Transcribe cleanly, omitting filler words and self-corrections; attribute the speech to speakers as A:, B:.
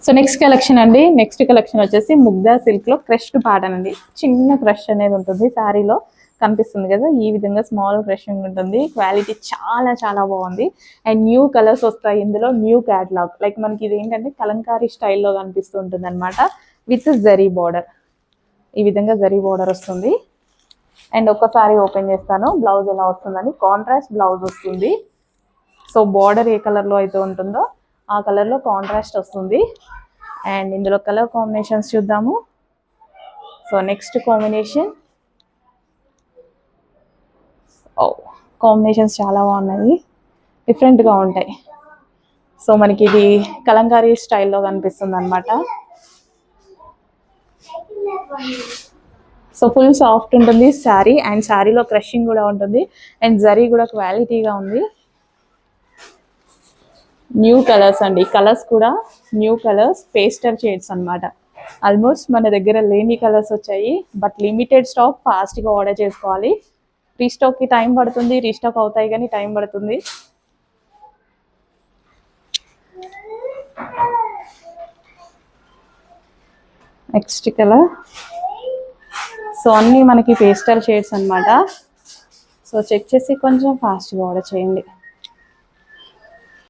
A: So next collection అండి. Next collection వచ్చేసి Mugdha silk లో క్రష్డ్ ప్యాటర్న్ అండి. చిన్న క్రష్ అనేది ఉంటుంది శారీలో, కనిపిస్తుంది కదా ఈ విధంగా స్మాల్ క్రషింగ్ ఉంటుంది. క్వాలిటీ చాలా చాలా బాగుంది. అండ్ న్యూ కలర్స్ వస్తాయి ఇందులో, న్యూ క్యాటలాగ్. లైక్ మనకి ఇది ఏంటంటే కలంకారీ స్టైల్లో కనిపిస్తూ ఉంటుంది అనమాట. విత్ జరీ బార్డర్, ఈ విధంగా జరీ బార్డర్ వస్తుంది. అండ్ ఒక్కసారి ఓపెన్ చేస్తాను బ్లౌజ్ ఎలా వస్తుందని. కాంట్రాస్ట్ బ్లౌజ్ వస్తుంది. సో బార్డర్ ఏ కలర్లో అయితే ఉంటుందో ఆ కలర్లో కాంట్రాస్ట్ వస్తుంది. అండ్ ఇందులో కలర్ కాంబినేషన్స్ చూద్దాము. సో నెక్స్ట్ కాంబినేషన్, కాంబినేషన్స్ చాలా బాగున్నాయి, డిఫరెంట్గా ఉంటాయి. సో మనకి ఇది కలంకారీ స్టైల్లో కనిపిస్తుంది అనమాట. సో ఫుల్ సాఫ్ట్ ఉంటుంది శారీ. అండ్ శారీలో క్రషింగ్ కూడా ఉంటుంది. అండ్ జరీ కూడా క్వాలిటీగా ఉంది. న్యూ కలర్స్ అండి, కలర్స్ కూడా న్యూ కలర్స్, పేస్టల్ షేడ్స్ అనమాట. ఆల్మోస్ట్ మన దగ్గర లేని కలర్స్ వచ్చాయి. బట్ లిమిటెడ్ స్టాక్, ఫాస్ట్గా ఆర్డర్ చేసుకోవాలి. రీస్టాక్కి టైం పడుతుంది, రీస్టాక్ అవుతాయి కానీ టైం పడుతుంది. Next colour. సో అన్నీ మనకి పేస్టల్ షేడ్స్ అనమాట. సో చెక్ చేసి కొంచెం ఫాస్ట్గా ఆర్డర్ చేయండి.